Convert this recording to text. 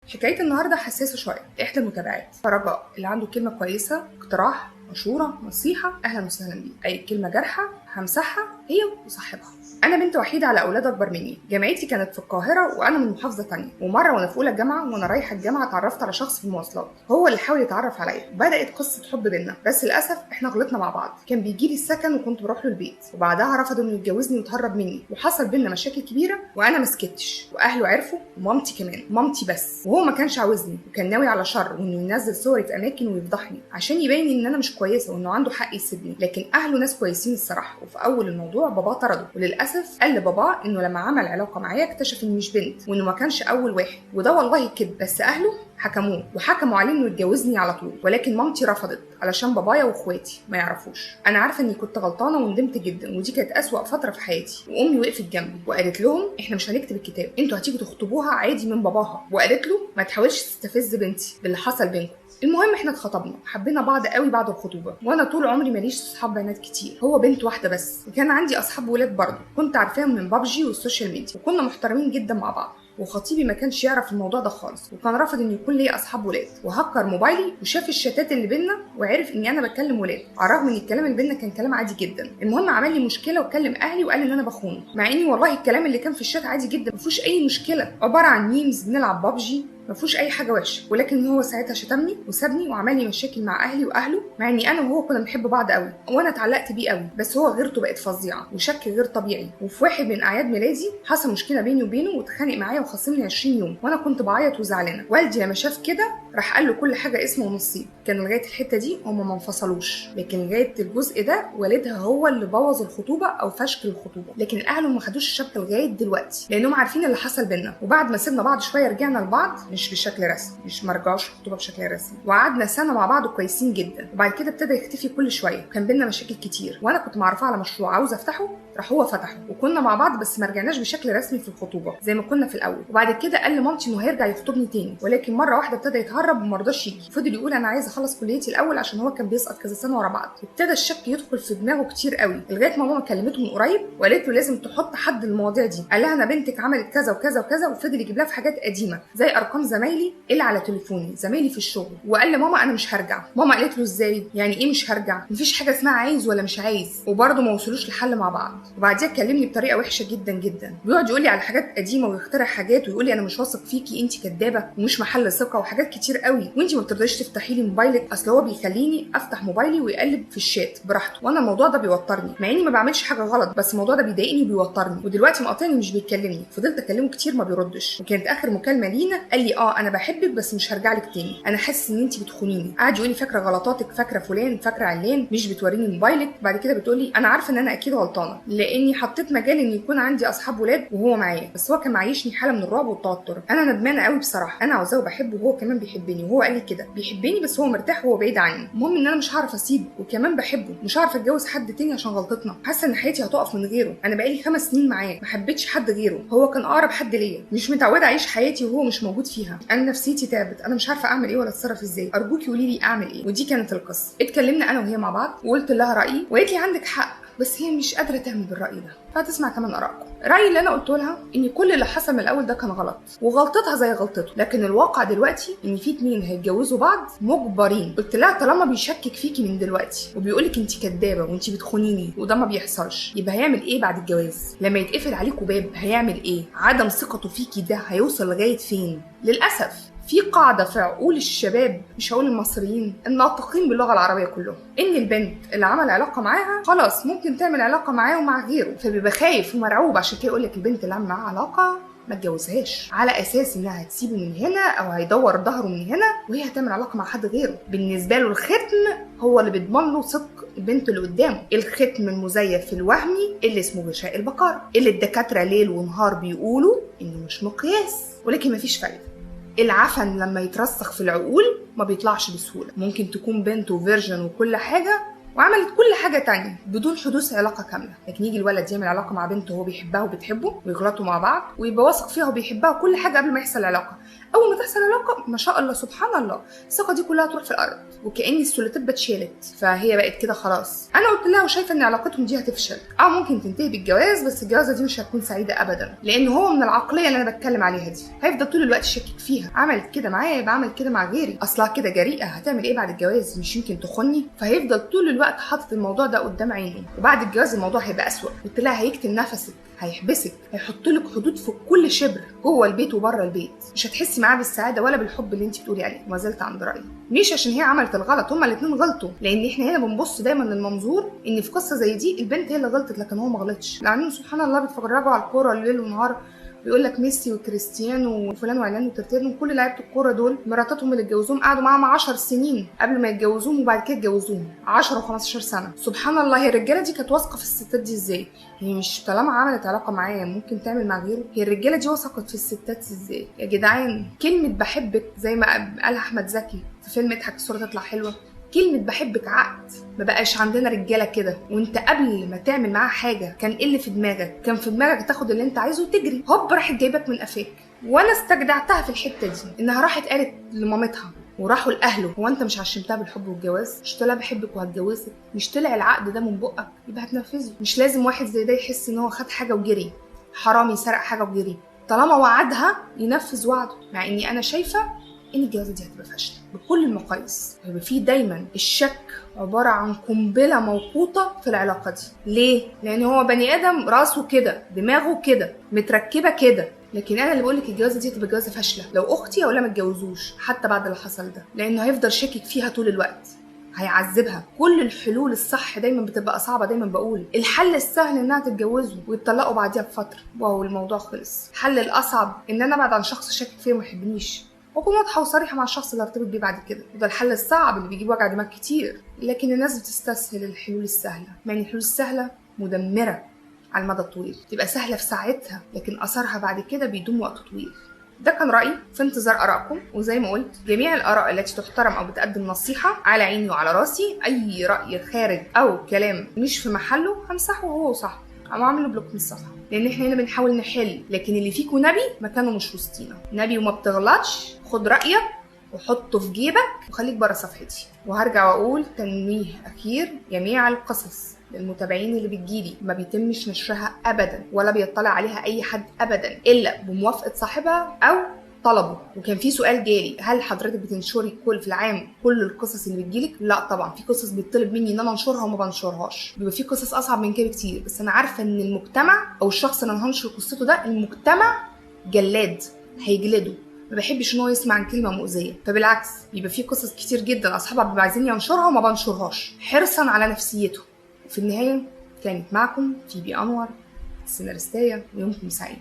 حكاية النهاردة حساسة شوية. إحدى المتابعات فرجاء اللي عنده كلمة كويسة، اقتراح، مشورة، نصيحة، أهلا وسهلا بيه. أي كلمة جارحة همسحها هي وصاحبها. أنا بنت وحيدة على أولاد أكبر مني، جامعتي كانت في القاهرة وأنا من محافظة تانية، ومرة وأنا في أولى الجامعة وأنا رايحة الجامعة اتعرفت على شخص في المواصلات، هو اللي حاول يتعرف عليا، بدأت قصة حب بينا، بس للأسف إحنا غلطنا مع بعض، كان بيجي لي السكن وكنت بروح له البيت، وبعدها رفض إنه يتجوزني وتهرب مني، وحصل بينا مشاكل كبيرة وأنا ما سكتش، وأهله عرفوا ومامتي كمان، مامتي بس، وهو ما كانش عاوزني وكان ناوي على شر وإنه ينزل صوري في أماكن ويفضحني عشان يبين إن أنا مش كويسة وإنه عنده حق يسيبني، لكن أهله ناس كويسين الصراحة، وفي أول الموضوع بابا طرده، وللأسف قال لبابا انه لما عمل علاقه معايا اكتشف اني مش بنت وانه ما كانش اول واحد، وده والله كده، بس اهله حكموه وحكموا عليه انه يتجوزني على طول، ولكن مامتي رفضت علشان بابايا واخواتي ما يعرفوش. انا عارفه اني كنت غلطانه وندمت جدا، ودي كانت اسوأ فتره في حياتي، وامي وقفت جنبي وقالت لهم احنا مش هنكتب الكتاب، انتوا هتيجوا تخطبوها عادي من باباها، وقالت له ما تحاولش تستفز بنتي باللي حصل بينكم. المهم احنا اتخطبنا، حبينا بعض قوي بعد الخطوبه، وانا طول عمري ماليش صحاب بنات كتير، هو بنت واحده بس، وكان عندي اصحاب ولاد برضه كنت عارفاهم من بابجي والسوشيال ميديا، وكنا محترمين جدا مع بعض، وخطيبي ما كانش يعرف الموضوع ده خالص، وكان رافض ان يكون ليا اصحاب ولاد، وهكر موبايلي وشاف الشتات اللي بينا وعرف اني انا بتكلم ولاد، على الرغم ان الكلام اللي بينا كان كلام عادي جدا. المهم عمل لي مشكله وكلم اهلي وقال ان انا بخونه، مع اني والله الكلام اللي كان في الشات عادي جدا، مفيهوش اي مشكله، عباره عن ميمز بنلعب بابجي، ما فيهوش اي حاجه وحشه، ولكن هو ساعتها شتمني وسابني وعمل لي مشاكل مع اهلي واهله، مع اني انا وهو كنا بنحب بعض قوي وانا اتعلقت بيه قوي، بس هو غيرته بقت فظيعه وشك غير طبيعي. وفي واحد من اعياد ميلادي حصل مشكله بيني وبينه واتخانق معايا وخصمني 20 يوم، وانا كنت بعيط وزعلانه. والدي لما شاف كده راح قال له كل حاجه اسمه ونصيب، كان لغايه الحته دي هما ما انفصلوش، لكن لغايه الجزء ده والدها هو اللي بوظ الخطوبه او فشكل الخطوبه، لكن الاهل ما خدوش الشبكه لغايه دلوقتي لانهم عارفين اللي حصل بينا. وبعد ما سيبنا بعض شويه رجعنا لبعض، مش بشكل رسمي، مش مرجعوش الخطوبه بشكل رسمي، وقعدنا سنه مع بعض كويسين جدا، وبعد كده ابتدى يختفي كل شويه، وكان بينا مشاكل كتير، وانا كنت معرفه على مشروع عاوزه افتحه، راح هو فتحه، وكنا مع بعض بس ما رجعناش بشكل رسمي في الخطوبه زي ما كنا في الاول. وبعد كده قال لمامتي انه هيرجع يخطبني تاني، ولكن مره واحده ابتدى يتهرب وما رضاش يجي، فضل يقول انا عايز اخلص كليتي الاول عشان هو كان بيسقط كذا سنه ورا بعض. ابتدى الشك يدخل في دماغه كتير قوي، لغايه ما ماما كلمته من قريب وقالت له لازم تحط حد للمواضيع دي، قال لها انا بنتك عملت كذا وكذا وكذا، وفضل يجيب لها في حاجات قديمه زي ارقام زمايلي اللي على تليفوني، زمايلي في الشغل، وقال لماما انا مش هرجع. ماما قالت له ازاي يعني ايه مش هرجع؟ مفيش حاجه اسمها عايز ولا مش عايز، وبرضه ما وصلوش لحل مع بعض. وبعديها كلمني بطريقه وحشه جدا جدا، بيقعد يقول لي على حاجات قديمه ويخترع حاجات ويقول لي انا مش واثق فيكي، انت كدابه ومش محل ثقه وحاجات كتير قوي، وانت ما بترضيش تفتحي لي موبايلك، اصل هو بيخليني افتح موبايلي ويقلب في الشات براحته، وانا الموضوع ده بيوترني مع اني ما بعملش حاجه غلط، بس الموضوع ده بيضايقني وبيوترني، ودلوقتي مقاطعني مش بيكلمني. فضلت اكلمه كتير ما بيردش، وكانت اخر مكالمه لينا قال لي انا بحبك بس مش هرجع لك تاني، انا حاسس ان انت بتخونيني. قعد يقول لي فاكره غلطاتك، فاكره فلان، فاكره علان، مش بتوريني موبايلك. بعد كده بتقولي انا عارفه ان انا اكيد غلطانه لاني حطيت مجال ان يكون عندي اصحاب ولاد وهو معايا، بس هو كان معيشني حاله من الرعب والتوتر. انا ندمانه قوي بصراحه، انا عاوزاه وبحبه وهو كمان بيحبني، وهو قال لي كده بيحبني بس هو مرتاح وهو بعيد عني. المهم ان انا مش هعرف اسيبه وكمان بحبه، مش هعرف اتجوز حد تاني عشان غلطتنا، حاسه ان حياتي هتقف من غيره، انا بقالي 5 سنين معاه ما حبيتش حد غيره، هو كان اقرب حد ليا، مش متعوده اعيش حياتي وهو مش موجود فيها، انا نفسيتي تعبت، انا مش عارفه اعمل ايه ولا اتصرف ازاي، ارجوكي قولي لي اعمل ايه. ودي كانت القصه. اتكلمنا انا وهي مع بعض وقلت لها رايي، وقالت لي عندك حق، بس هي مش قادره تعمل بالراي ده، فهتسمع كمان ارائكم. رايي اللي انا قلت لها ان كل اللي حصل من الاول ده كان غلط، وغلطتها زي غلطته، لكن الواقع دلوقتي ان في 2 هيتجوزوا بعض مجبرين. قلت لها طالما بيشكك فيكي من دلوقتي وبيقولك انت كدابه وانت بتخونيني وده ما بيحصلش، يبقى هيعمل ايه بعد الجواز؟ لما يتقفل عليكوا باب هيعمل ايه؟ عدم ثقته فيكي ده هيوصل لغايه فين؟ للاسف في قاعدة في عقول الشباب، مش هقول المصريين، الناطقين باللغة العربية كلهم، إن البنت اللي عمل علاقة معاها خلاص ممكن تعمل علاقة معاه ومع غيره، فبيبقى خايف ومرعوب، عشان كده يقولك البنت اللي عمل معاها علاقة ما تجوزهاش، على اساس انها هتسيبه من هنا او هيدور ظهره من هنا وهي هتعمل علاقه مع حد غيره. بالنسبه له الختم هو اللي بيضمن له صدق البنت اللي قدامه، الختم المزيف الوهمي اللي اسمه غشاء البقره، اللي الدكاتره ليل ونهار بيقولوا انه مش مقياس، ولكن مفيش فايده. العفن لما يترسخ في العقول ما بيطلعش بسهوله، ممكن تكون بنت وفيرجن وكل حاجه وعملت كل حاجة تانية بدون حدوث علاقة كاملة، لكن يجي الولد يعمل علاقة مع بنت وهو بيحبها وبتحبه ويغلطوا مع بعض ويبقى واثق فيها وبيحبها وكل حاجة قبل ما يحصل العلاقة، اول ما تحصل علاقه ما شاء الله سبحان الله الثقه دي كلها تروح في الارض، وكأن السوليتيب اتشالت، فهي بقت كده خلاص. انا قلت لها وشايفه ان علاقتهم دي هتفشل، ممكن تنتهي بالجواز، بس الجوازه دي مش هتكون سعيده ابدا، لان هو من العقليه اللي انا بتكلم عليها دي هيفضل طول الوقت شاكك فيها، عملت كده معايا يبقى عمل كده مع غيري، اصلها كده جريئه، هتعمل ايه بعد الجواز؟ مش يمكن تخني؟ فهيفضل طول الوقت حاطط الموضوع ده قدام عينه، وبعد الجواز الموضوع هيبقى اسوأ. قلت لها هيكتم نفسك، هيحبسك، هيحط لك حدود في كل شبر جوه البيت وبره البيت، مش هتحسي معاه بالسعاده ولا بالحب اللي انت بتقولي عليه. وما زلت عند رايي، مش عشان هي عملت الغلط، هما الاثنين غلطوا، لان احنا هنا بنبص دايما للمنظور ان في قصه زي دي البنت هي اللي غلطت لكن هو ما غلطش، لانه سبحان الله بيتفرجوا على الكوره ليل ونهار، بيقول لك ميسي وكريستيانو وفلان وعلان وترتان وكل لعيبه الكوره دول مراتاتهم اللي اتجوزوهم قعدوا معاهم 10 سنين قبل ما يتجوزوهم، وبعد كده اتجوزوهم 10 و15 سنه. سبحان الله، هي الرجاله دي كانت واثقه في الستات دي ازاي؟ هي مش طالما عملت علاقه معايا ممكن تعمل مع غيره؟ هي الرجاله دي وثقت في الستات ازاي يا جدعان؟ كلمه بحبك زي ما قالها احمد زكي في فيلم اضحك الصوره تطلع حلوه، كلمة بحبك عقد، ما بقاش عندنا رجالة كده. وانت قبل ما تعمل معاها حاجة كان ايه اللي في دماغك؟ كان في دماغك تاخد اللي انت عايزه وتجري، هوب راحت جايبك من قفاك. وانا استجدعتها في الحتة دي، انها راحت قالت لمامتها وراحوا لاهله، هو انت مش عشمتها بالحب والجواز؟ مش طلع بحبك وهتجوزك؟ مش طلع العقد ده من بقك؟ يبقى هتنفذه. مش لازم واحد زي ده يحس ان هو خد حاجة وجري، حرامي سرق حاجة وجري، طالما وعدها ينفذ وعده. مع اني انا شايفة ان الجوازه دي هتبقى فاشله بكل المقاييس، هيبقى فيه دايما الشك عباره عن قنبله موقوته في العلاقه دي. ليه؟ لان هو بني ادم راسه كده، دماغه كده، متركبه كده. لكن انا اللي بقول لك الجوازه دي هتبقى جوازه فاشله لو اختي او لا ما اتجوزوش حتى بعد اللي حصل ده، لانه هيفضل شاكك فيها طول الوقت، هيعذبها. كل الحلول الصح دايما بتبقى صعبه، دايما بقول الحل السهل انها تتجوزوا ويتطلقوا بعديها بفتره واو الموضوع خلص. الحل الاصعب ان انا ابعد عن شخص شاكك فيه وما يحبنيش، واكون واضحه وصريحه مع الشخص اللي ارتبط بيه بعد كده، وده الحل الصعب اللي بيجيب وجع دماغ كتير. لكن الناس بتستسهل الحلول السهله، مع ان الحلول السهله مدمره على المدى الطويل، تبقى سهله في ساعتها لكن اثرها بعد كده بيدوم وقت طويل. ده كان رأيي، في انتظار آرائكم. وزي ما قلت جميع الآراء التي تحترم أو بتقدم نصيحة على عيني وعلى راسي، أي رأي خارج أو كلام مش في محله همسحه وهو صح، أو أعمله بلوك من الصفحة، لأن إحنا هنا بنحاول نحل. لكن اللي فيكم نبي مكانه مش وسطينا، نبي وما بتغلطش. خد رأيك وحطه في جيبك وخليك بره صفحتي. وهرجع وأقول تنويه أخير، جميع القصص للمتابعين اللي بتجيلي ما بيتمش نشرها ابدا ولا بيطلع عليها اي حد ابدا الا بموافقه صاحبها او طلبه. وكان في سؤال جالي، هل حضرتك بتنشري كل في العام كل القصص اللي بتجيلك؟ لا طبعا، في قصص بيطلب مني ان انا انشرها وما بنشرهاش، بيبقى في قصص اصعب من كده كتير، بس انا عارفه ان المجتمع او الشخص اللي انا هنشر قصته ده المجتمع جلاد هيجلده، ما بحبش ان هو يسمع عن كلمه مؤذيه. فبالعكس بيبقى في قصص كتير جدا اصحابها بيبقوا عايزين ينشرها وما بنشرهاش حرصا على نفسيته. في النهاية كانت معكم فيبي أنور السيناريستية، ويومكم سعيد.